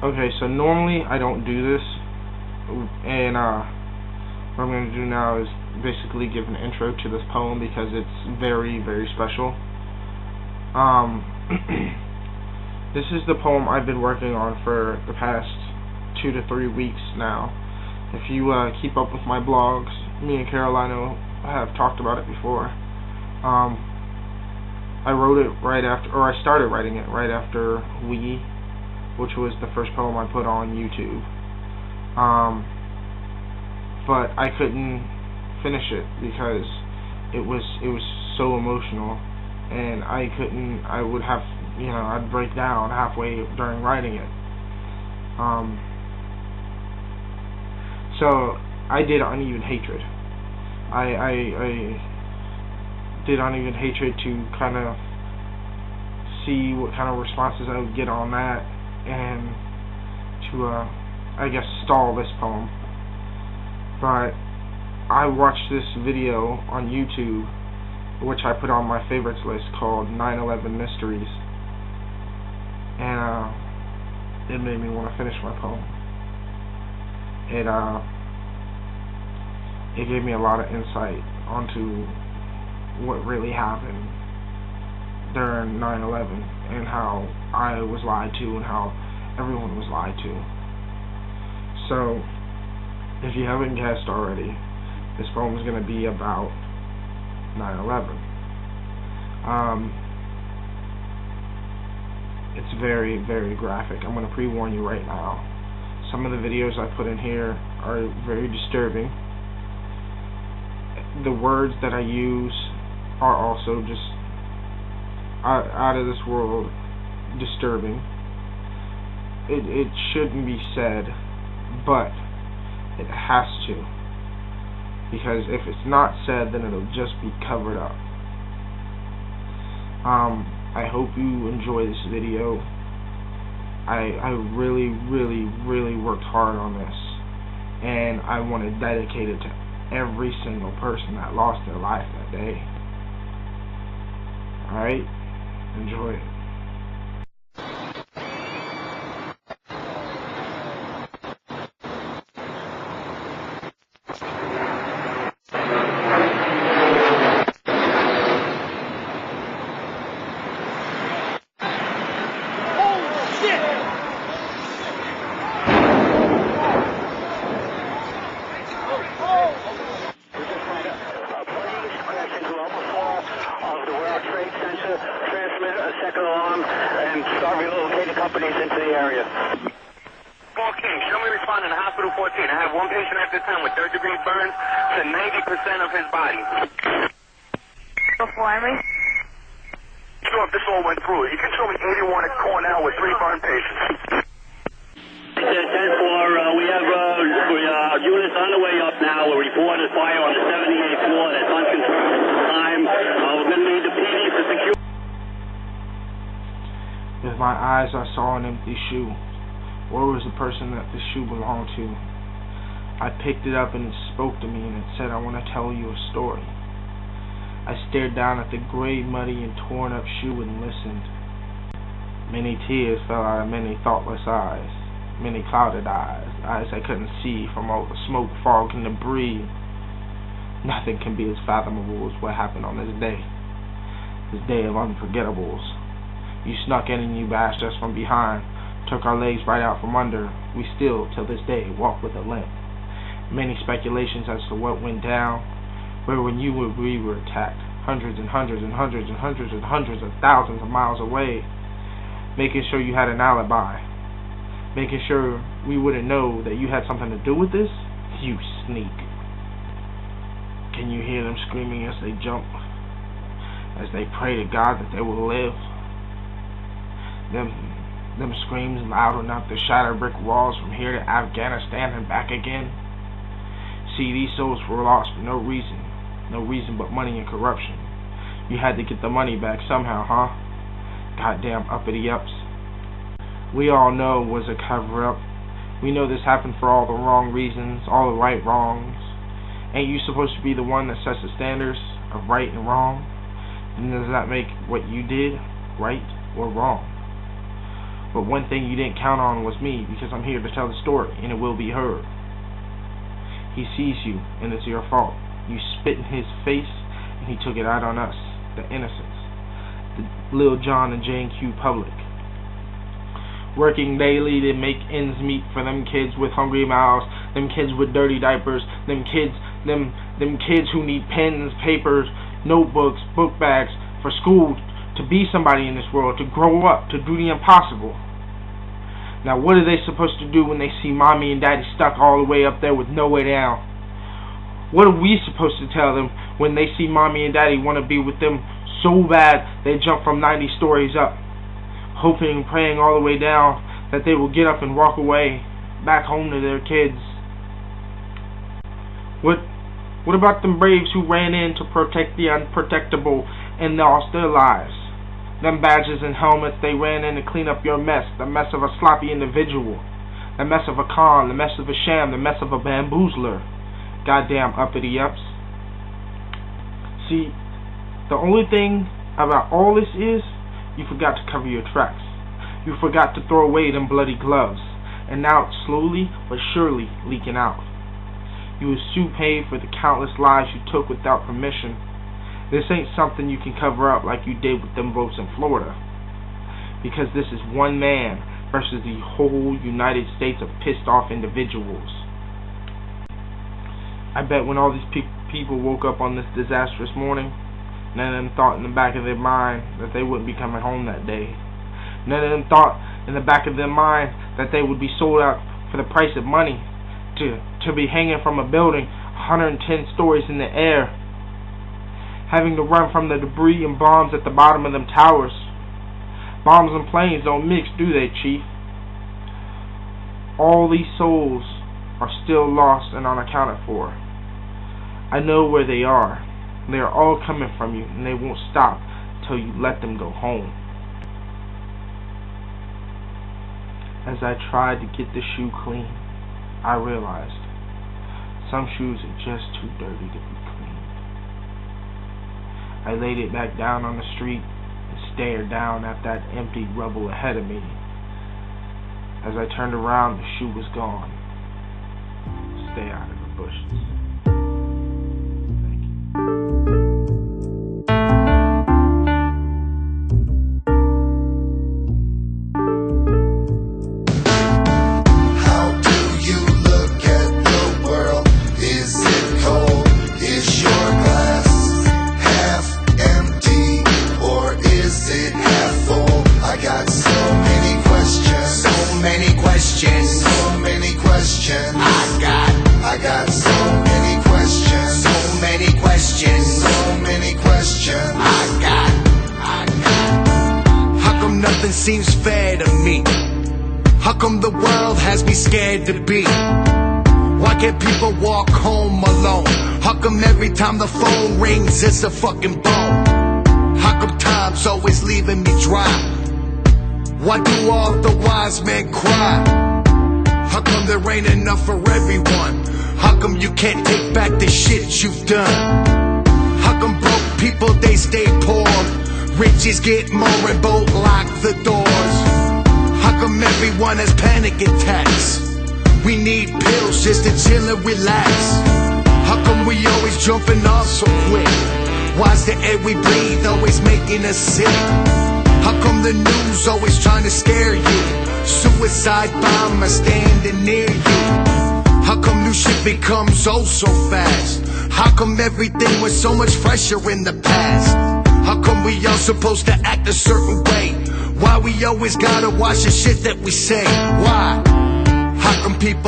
Okay, so normally I don't do this, and what I'm going to do now is basically give an intro to this poem because it's very, very special. This is the poem I've been working on for the past 2 to 3 weeks now. If you keep up with my blogs, me and Carolina have talked about it before. I wrote it right after, or I started writing it right after We, which was the first poem I put on YouTube. But I couldn't finish it because it was so emotional, and I would have, I'd break down halfway during writing it. So I did Uneven Hatred. I did Uneven Hatred to kind of see what kind of responses I would get on that, and to I guess stall this poem. But I watched this video on YouTube, which I put on my favorites list, called 9/11 Mysteries, and it made me want to finish my poem. It gave me a lot of insight onto what really happened during 9/11 and how I was lied to and how everyone was lied to. So, if you haven't guessed already, this poem is going to be about 9/11. It's very, very graphic. I'm going to pre-warn you right now. Some of the videos I put in here are very disturbing. The words that I use are also just out of this world disturbing. It shouldn't be said, but it has to, because if it's not said, then it'll just be covered up. I hope you enjoy this video. I really, really, really worked hard on this, and I want to dedicate it to every single person that lost their life that day. Alright? Enjoy it. Transmit a second alarm and start relocating companies into the area. 14, show me responding to hospital 14. I have one patient at this time with 3rd-degree burns to 90% of his body. Before me? Sure, if this all went through. You can show me 81 at Cornell with 3 burn patients. 10-4, we have units on the way up now. We're reporting fire on the 78th floor. That's unconfirmed time. We're going to need the PD for security. With my eyes I saw an empty shoe. Where was the person that the shoe belonged to? I picked it up and it spoke to me, and it said, I want to tell you a story. I stared down at the gray, muddy, and torn up shoe and listened. Many tears fell out of many thoughtless eyes. Many clouded eyes I couldn't see from all the smoke, fog, and debris. Nothing can be as fathomable as what happened on this day of unforgettables. You snuck in and you bashed us from behind, took our legs right out from under. We still, till this day, walk with a limp. Many speculations as to what went down, where when you and we were attacked, hundreds and hundreds and hundreds and hundreds and hundreds of thousands of miles away, making sure you had an alibi. Making sure we wouldn't know that you had something to do with this? You sneak. Can you hear them screaming as they jump? As they pray to God that they will live? Them screams loud enough to shatter brick walls from here to Afghanistan and back again? See, these souls were lost for no reason. No reason but money and corruption. You had to get the money back somehow, huh? Goddamn uppity-ups. We all know it was a cover-up. We know this happened for all the wrong reasons, all the right wrongs. Ain't you supposed to be the one that sets the standards of right and wrong? And does that make what you did right or wrong? But one thing you didn't count on was me, because I'm here to tell the story, and it will be heard. He sees you, and it's your fault. You spit in his face, and he took it out on us, the innocents, the Lil John and J&Q public. Working daily to make ends meet for them kids with hungry mouths, them kids with dirty diapers, them kids who need pens, papers, notebooks, book bags for school, to be somebody in this world, to grow up, to do the impossible. Now what are they supposed to do when they see mommy and daddy stuck all the way up there with no way down? What are we supposed to tell them when they see mommy and daddy want to be with them so bad they jump from 90 stories up, hoping and praying all the way down that they will get up and walk away back home to their kids? What about them braves who ran in to protect the unprotectable and lost their lives? Them badges and helmets, they ran in to clean up your mess, the mess of a sloppy individual, the mess of a con, the mess of a sham, the mess of a bamboozler. Goddamn uppity-ups. See, the only thing about all this is, you forgot to cover your tracks. You forgot to throw away them bloody gloves. And now it's slowly but surely leaking out. You will soon pay for the countless lives you took without permission. This ain't something you can cover up like you did with them votes in Florida. Because this is one man versus the whole United States of pissed off individuals. I bet when all these people woke up on this disastrous morning, none of them thought in the back of their mind that they wouldn't be coming home that day. None of them thought in the back of their mind that they would be sold out for the price of money to be hanging from a building 110 stories in the air, having to run from the debris and bombs at the bottom of them towers. Bombs and planes don't mix, do they, Chief? All these souls are still lost and unaccounted for. I know where they are. They are all coming from you, and they won't stop till you let them go home. As I tried to get the shoe clean, I realized some shoes are just too dirty to be cleaned. I laid it back down on the street and stared down at that empty rubble ahead of me. As I turned around, the shoe was gone. Stay out of the bushes. I got so many questions. So many questions. So many questions. I got. How come nothing seems fair to me? How come the world has me scared to be? Why can't people walk home alone? How come every time the phone rings it's a fucking bone? How come time's always leaving me dry? Why do all the wise men cry? How come there ain't enough for everyone? How come you can't take back the shit you've done? How come broke people, they stay poor? Riches get more and both lock the doors. How come everyone has panic attacks? We need pills just to chill and relax. How come we always jumping off so quick? Why's the air we breathe always making us sick? How come the news always trying to scare you? Suicide bomber standing near you. How come new shit becomes oh so fast? How come everything was so much fresher in the past? How come we all supposed to act a certain way? Why we always gotta watch the shit that we say? Why? How come people